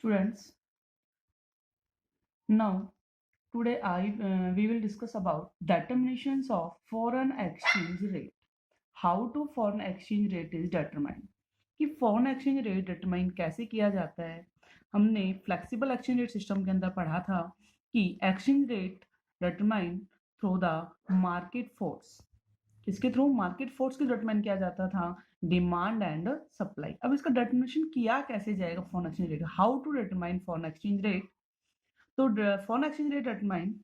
Students, now today we will discuss about determinations of foreign exchange rate. How to foreign exchange rate is determined. कि foreign exchange rate determine कैसे किया जाता है. हमने flexible exchange rate system के अंदर पढ़ा था कि exchange rate determine through the market force. किसके थ्रू? मार्केट फोर्स के डिटरमाइन किया जाता था, डिमांड एंड सप्लाई. अब इसका डिटरमिनेशन किया कैसे जाएगा foreign exchange rate? How to determine foreign exchange rate? तो foreign exchange rate determine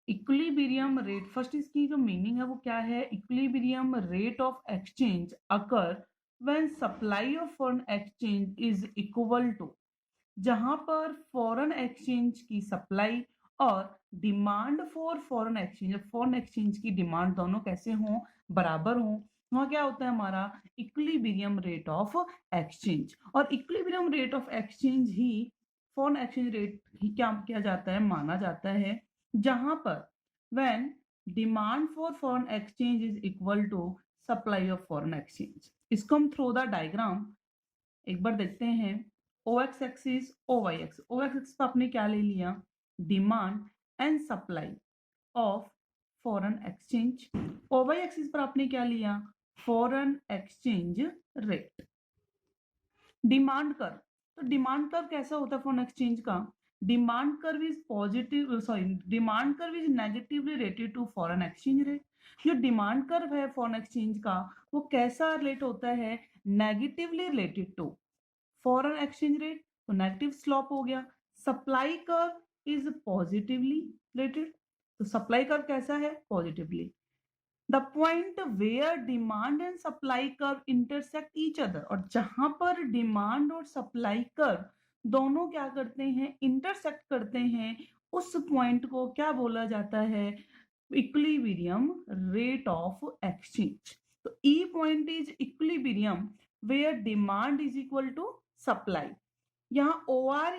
equilibrium rate. First इसकी जो मीनिंग है वो क्या है? Equilibrium rate of exchange occur when supply of foreign exchange is equal to, जहां पर फॉरेन एक्सचेंज की सप्लाई और डिमांड फॉर फॉरेन एक्सचेंज की डिमांड दोनों कैसे हों? बराबर हों. वहां क्या होता है हमारा? Equilibrium rate of exchange. और इक्विलिब्रियम रेट ऑफ एक्सचेंज ही फॉरेन एक्सचेंज रेट ही क्या किया जाता है? माना जाता है, जहां पर when demand for foreign exchange is equal to supply of foreign exchange. इसको हम थ्रू द डायग्राम एक बार देखते हैं. OX axis, OY axis. OX axis पर आपने क्या ले लिया? Demand and supply of foreign exchange. OY axis पर आपने क्या लिया? Foreign exchange rate. Demand curve. तो डिमांड कर्व कैसा होता है फॉरेन एक्सचेंज का? Demand curve is positive, demand curve is negatively related to foreign exchange rate. जो डिमांड कर्व है फॉरेन एक्सचेंज का वो कैसा रिलेट होता है? Negatively related to foreign exchange rate. तो नेगेटिव स्लॉप हो गया. Supply curve is positively related. तो सप्लाई कर्व कैसा है? Positively. The point where demand and supply curve intersect each other. और जहां पर डिमांड और सप्लाई कर्व दोनों क्या करते हैं? इंटरसेक्ट करते हैं. उस पॉइंट को क्या बोला जाता है? Equilibrium rate of exchange. तो E point is equilibrium where demand is equal to supply. यहाँ OR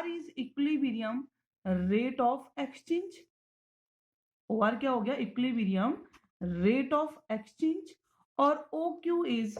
is equilibrium rate of exchange. OR क्या हो गया? Equilibrium rate of exchange. और OQ is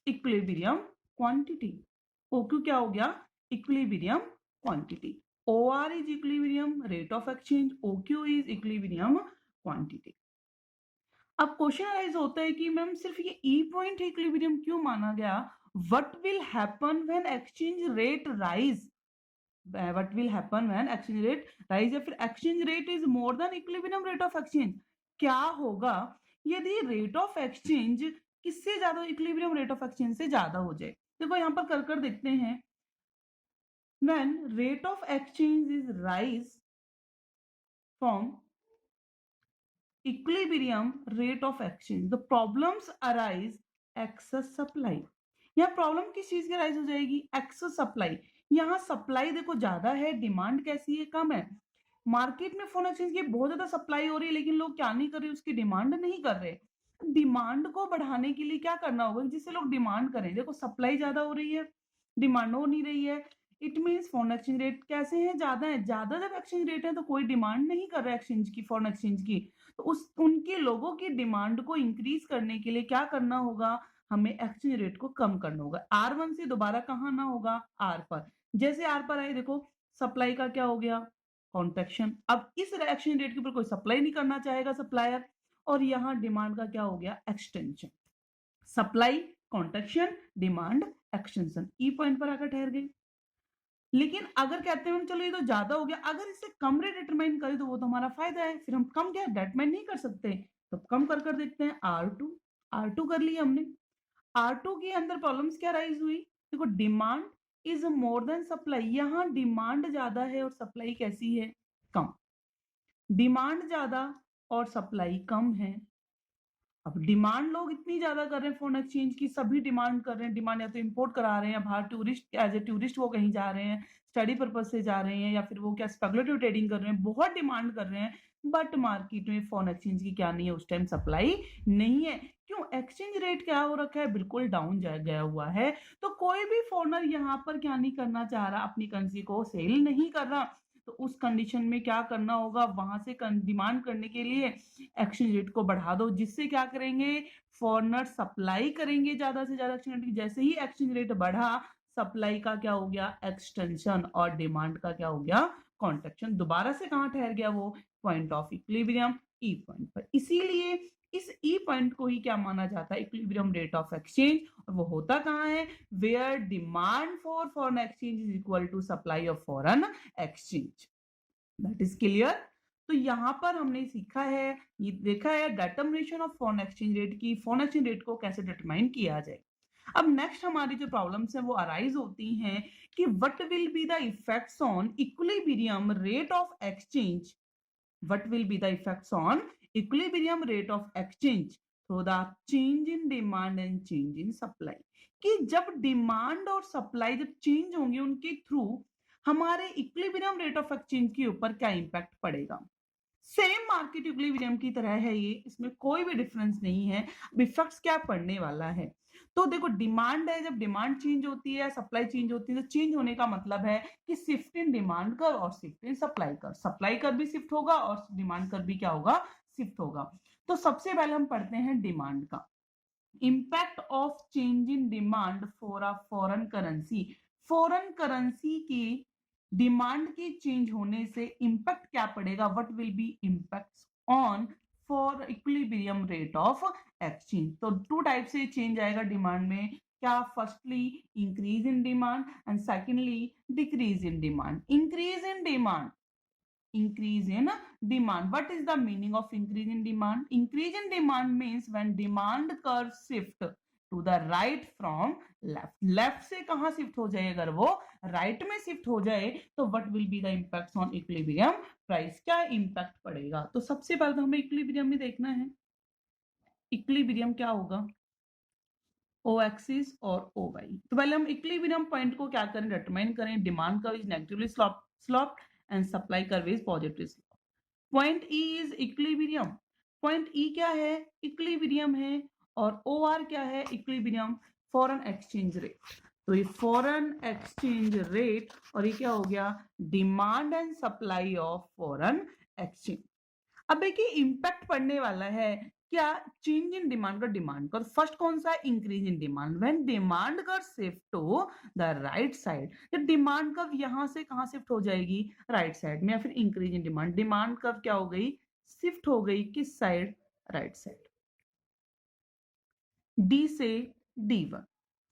equilibrium quantity. OQ क्या हो गया? Equilibrium quantity. OR is equilibrium rate of exchange, OQ is equilibrium quantity. अब question arise होता है कि मैम सिर्फ ये ई पॉइंट इक्विलिब्रियम क्यों माना गया? What will happen when exchange rate rise? What will happen when exchange rate rise या फिर exchange rate is more than equilibrium rate of exchange? क्या होगा यदि रेट ऑफ एक्सचेंज किससे ज्यादा? इक्विलिब्रियम रेट ऑफ एक्सचेंज से ज्यादा हो जाए. देखो यहाँ पर कर देखते हैं. When rate of exchange is rise from equilibrium rate of exchange, the problems arise excess supply. यहाँ प्रॉब्लम किस चीज की राइज हो जाएगी? Excess supply. यहाँ सप्लाई देखो ज्यादा है, डिमांड कैसी है? कम है. मार्केट में फोन एक्सचेंज की बहुत ज्यादा सप्लाई हो रही है, लेकिन लोग क्या नहीं कर रहे? उसकी डिमांड नहीं कर रहे. डिमांड को बढ़ाने के लिए क्या करना होगा जिससे लोग डिमांड करें? देखो सप्लाई ज्यादा हो रही है, डिमांड हो नहीं रही है. It means foreign exchange rate कैसे है? ज्यादा है. ज्यादा जब एक्सचेंज रेट है तो कोई डिमांड नहीं कर रहा है एक्सचेंज की, फॉरेन एक्सचेंज की. तो उनके लोगों की डिमांड को इंक्रीज करने के लिए क्या करना होगा? हमें एक्सचेंज रेट को कम करना होगा. R1 से दोबारा कहाँ ना होगा? R पर. जैसे R पर आए देखो सप्लाई का क्या हो गया? कॉन्ट्रैक्शन. अब इस एक्सचेंज रेट के ऊपर कोई सप्लाई नहीं करना चाहेगा सप्लायर. और यहाँ डिमांड का क्या हो गया? Extension. Supply, contraction, demand, extension. ई पॉइंट पर आकर ठहर गई. लेकिन अगर कहते हैं चलो ये तो ज्यादा हो गया, अगर इससे कम रेट डिटरमाइन करें तो वो तो हमारा फायदा है. फिर हम कम क्या डिटरमाइन नहीं कर सकते, तो कम कर देखते हैं. R2 कर लिया हमने. R2 के अंदर प्रॉब्लम्स क्या राइज हुई? देखो demand is more than supply. यहाँ डिमांड ज्यादा है और सप्लाई कैसी है? कम. डिमांड ज्यादा और सप्लाई कम है. अब डिमांड लोग इतनी ज्यादा कर रहे हैं फॉरेन एक्सचेंज की, सभी डिमांड कर रहे हैं. डिमांड या तो इंपोर्ट करा रहे हैं, या बाहर टूरिस्ट एज ए टूरिस्ट वो कहीं जा रहे हैं, स्टडी पर्पज से जा रहे हैं, या फिर वो क्या स्पेकुलेटिव ट्रेडिंग कर रहे हैं. बहुत डिमांड कर रहे हैं, बट मार्केट में फॉरेन एक्सचेंज की क्या नहीं है? उस टाइम सप्लाई नहीं है. क्यों? एक्सचेंज रेट क्या हो रखा है? बिल्कुल डाउन गया हुआ है. तो कोई भी फॉरनर यहाँ पर क्या नहीं करना चाह रहा? अपनी करेंसी को सेल नहीं कर रहा. तो उस कंडीशन में क्या करना होगा? वहां से डिमांड करने के लिए एक्सचेंज रेट को बढ़ा दो, जिससे क्या करेंगे? फॉरनर सप्लाई करेंगे ज्यादा से ज्यादा एक्सचेंज रेट. जैसे ही एक्सचेंज रेट बढ़ा, सप्लाई का क्या हो गया, एक्सटेंशन, और डिमांड का क्या हो गया, कॉन्ट्रैक्शन। दोबारा से कहाँ ठहर गया वो, point of equilibrium, E point पर। इसीलिए इस ई पॉइंट को ही क्या माना जाता है, इक्विलिब्रियम रेट ऑफ एक्सचेंज। और वो होता कहाँ है, where demand for foreign exchange is equal to supply of foreign exchange. That is clear. तो यहाँ पर हमने सीखा है, ये देखा है determination of foreign exchange rate की, फॉरेन एक्सचेंज रेट को कैसे डिटरमाइन किया जाए। अब नेक्स्ट हमारी जो प्रॉब्लम्स हैं वो अराइज होती हैं कि what will be the effects on equilibrium rate of exchange, what will be the effects on equilibrium rate of exchange through the change in demand and change in supply। कि जब demand और supply जब change होंगे उनके through हमारे equilibrium rate of exchange के ऊपर क्या इंपैक्ट पड़ेगा। सेम मार्केट इक्विलिब्रियम की तरह है ये, इसमें कोई भी डिफरेंस नहीं है। इफेक्ट्स क्या पड़ने वाला है, तो देखो डिमांड है, जब डिमांड चेंज होती है, सप्लाई चेंज होती है, तो चेंज होने का मतलब है कि शिफ्ट इन डिमांड कर्व और shift in supply curve, supply curve भी शिफ्ट होगा और डिमांड कर्व भी क्या होगा, शिफ्ट होगा। तो सबसे पहले हम पढ़ते हैं डिमांड का, impact of change in demand for a foreign currency. Foreign currency की डिमांड के चेंज होने से इंपैक्ट क्या पड़ेगा, what will be impacts on for equilibrium rate of exchange. तो टू टाइप से चेंज आएगा डिमांड में, क्या, firstly increase in demand and secondly decrease in demand. Increase in demand, increase in demand. What is the meaning of increase in demand? Increase in demand means when demand curve shift to the right from left, left से कहाँ shift हो जाए, अगर वो right में shift हो जाए तो what will be the impacts on equilibrium price, क्या इम्पैक्ट पड़ेगा। तो सबसे पहले तो हमें इक्विलिब्रियम में देखना है, इक्विलिब्रियम क्या होगा, ओ एक्सिस और ओ वाई। तो पहले हम इक्विलिब्रियम पॉइंट को क्या करें, डिटरमाइन करें। Demand curve is negatively sloped and supply curve is positively sloped. Point E is equilibrium, point ई क्या है, इक्विलिब्रियम है, और ओ आर क्या है, इक्विलिब्रियम फॉरेन एक्सचेंज रेट। तो ये फॉरेन एक्सचेंज रेट और ये क्या हो गया, demand and supply of foreign exchange. अब देखिए इंपैक्ट पड़ने वाला है क्या, चेंज इन डिमांड का, डिमांड का फर्स्ट कौन सा है, increase in demand. When demand का shift to the right side, जब डिमांड कब यहां से कहां शिफ्ट हो जाएगी, राइट साइड में, या फिर इंक्रीज इन डिमांड, डिमांड कब क्या हो गई, शिफ्ट हो गई किस साइड, राइट साइड, डी से D1,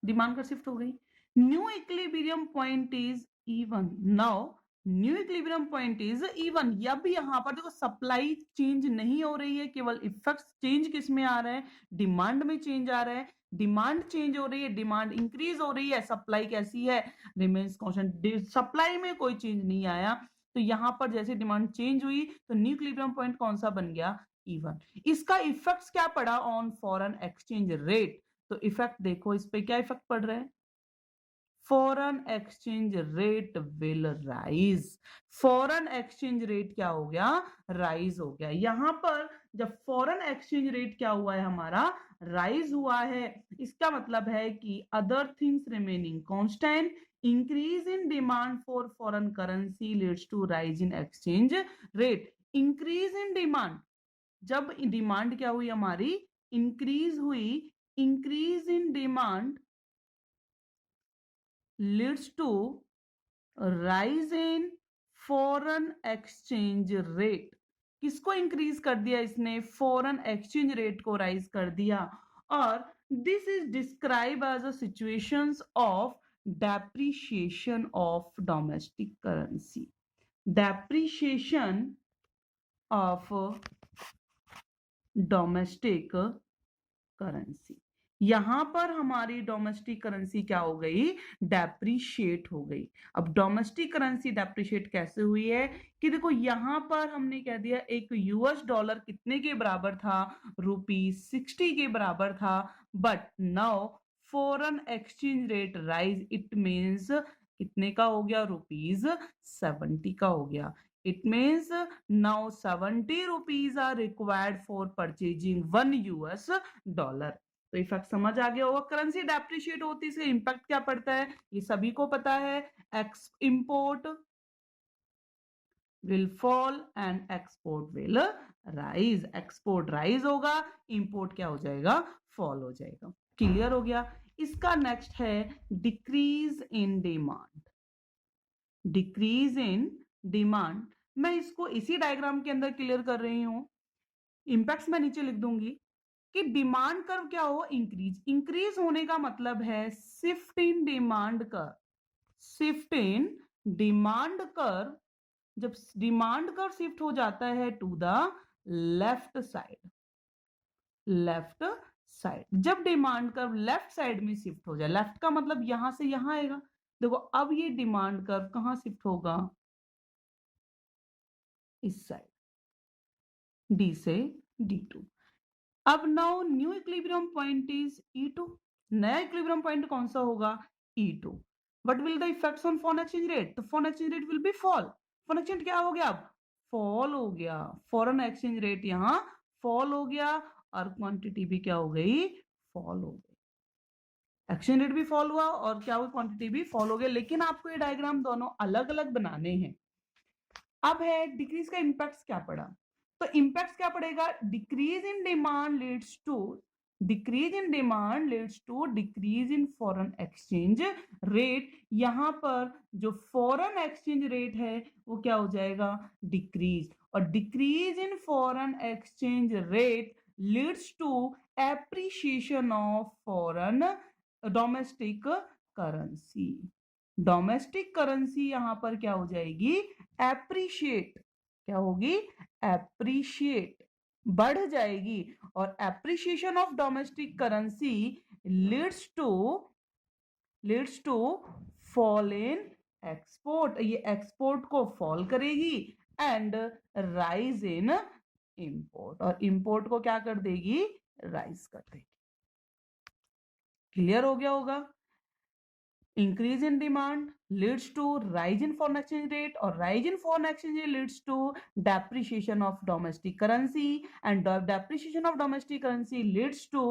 डिमांड का शिफ्ट हो गई। New equilibrium point is E1। Now new equilibrium point is E1। अब यहाँ पर देखो सप्लाई चेंज नहीं हो रही है, केवल इफेक्ट चेंज किस में आ रहा है, डिमांड में चेंज आ रहा है। डिमांड चेंज हो रही है, डिमांड इंक्रीज हो रही है, सप्लाई कैसी है, रिमेन्स कांस्टेंट। सप्लाई में कोई चेंज नहीं आया, तो यहाँ पर जैसे डिमांड चेंज हुई तो न्यू इक्विलिब्रियम पॉइंट कौन सा बन गया, E1। इसका इफेक्ट क्या पड़ा ऑन फॉरेन एक्सचेंज रेट, तो इफेक्ट देखो इस पे क्या इफेक्ट पड़ रहा है, foreign exchange rate will rise. Foreign exchange rate क्या हो गया, राइज हो गया। यहां पर जब फॉरेन एक्सचेंज रेट क्या हुआ है, हमारा राइज हुआ है, इसका मतलब है कि other things remaining constant, increase in demand for foreign currency leads to rise in exchange rate. Increase in demand, जब डिमांड क्या हुई हमारी, इंक्रीज हुई, increase in demand leads to rise in foreign exchange rate। किसको increase कर दिया इसने, foreign exchange rate को राइज कर दिया। और this is describe as a situations of depreciation of domestic currency, depreciation of domestic currency. यहां पर हमारी डोमेस्टिक करेंसी क्या हो गई, डेप्रिशिएट हो गई। अब डोमेस्टिक करेंसी डेप्रिशिएट कैसे हुई है कि देखो यहां पर हमने कह दिया एक यूएस डॉलर कितने के बराबर था, ₹60 के बराबर था, but now foreign exchange rate rise, it means कितने का हो गया, ₹70 का हो गया। It means now 70 rupees are required for purchasing $1। तो इफेक्ट समझ आ गया होगा, करेंसी डेप्रिशिएट होती है, इसका इम्पैक्ट क्या पड़ता है ये सभी को पता है। Import will fall and export will rise. Export rise होगा, इंपोर्ट क्या हो जाएगा, फॉल हो जाएगा। क्लियर हो गया। इसका नेक्स्ट है decrease in demand. Decrease in demand, मैं इसको इसी डायग्राम के अंदर क्लियर कर रही हूं। इंपैक्ट्स मैं नीचे लिख दूंगी कि डिमांड कर्व क्या हो, इंक्रीज। इंक्रीज होने का मतलब है shift in demand curve. Shift in demand curve, जब डिमांड कर्व शिफ्ट हो जाता है to the left side, left side, जब डिमांड कर्व लेफ्ट साइड में शिफ्ट हो जाए, लेफ्ट का मतलब यहां से यहां आएगा। देखो अब ये डिमांड कर्व कहां शिफ्ट होगा, इस साइड, डी से D2। अब now new equilibrium point is E2। नया इक्विलिब्रियम पॉइंट कौन सा होगा, E2। What will the effects on foreign exchange rate, तो foreign exchange rate will be fall. Foreign exchange क्या हो गया, अब फॉल हो गया, फॉरेन एक्सचेंज रेट यहां फॉल हो गया और क्वांटिटी भी क्या हो गई, फॉल हो गई। एक्सचेंज रेट भी फॉल हुआ और क्या हुआ, क्वांटिटी भी फॉल हो गई। लेकिन आपको ये डायग्राम दोनों अलग अलग बनाने हैं। अब है डिक्रीज का इंपैक्ट क्या पड़ा, तो इंपैक्ट क्या पड़ेगा, decrease in demand leads to, decrease in demand leads to decrease in foreign exchange rate. यहां पर जो फॉरेन एक्सचेंज रेट है वो क्या हो जाएगा, डिक्रीज, और decrease in foreign exchange rate leads to appreciation of foreign domestic currency. Domestic currency यहां पर क्या हो जाएगी, एप्रिशिएट, क्या होगी, एप्रिशिएट, बढ़ जाएगी। और appreciation of domestic currency leads to fall in export, ये एक्सपोर्ट को फॉल करेगी, एंड राइज इन इंपोर्ट, और इंपोर्ट को क्या कर देगी, राइज कर देगी। क्लियर हो गया होगा। Increase in demand leads to rise in foreign exchange rate, or rise in foreign exchange rate leads to depreciation of domestic currency, and depreciation of domestic currency leads to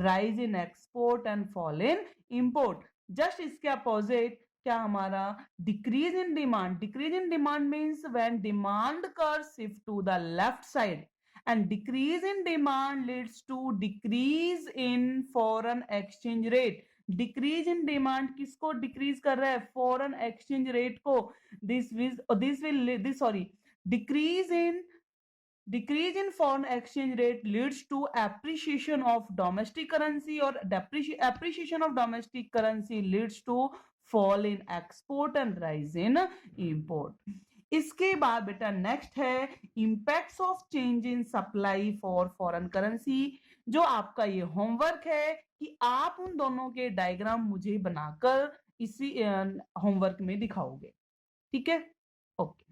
rise in export and fall in import. Just इसके opposite क्या हमारा, decrease in demand, decrease in demand means when demand curve shift to the left side, and decrease in demand leads to decrease in foreign exchange rate। Decrease in demand किसको decrease कर रहा है, foreign exchange rate को। Decrease in foreign exchange rate leads to appreciation of domestic currency, और appreciation of domestic currency leads to fall in export and rise in import. इसके बाद बेटा next है impacts of change in supply for foreign currency. जो आपका ये homework है कि आप उन दोनों के डायग्राम मुझे बनाकर इसी होमवर्क में दिखाओगे, ठीक है, ओके।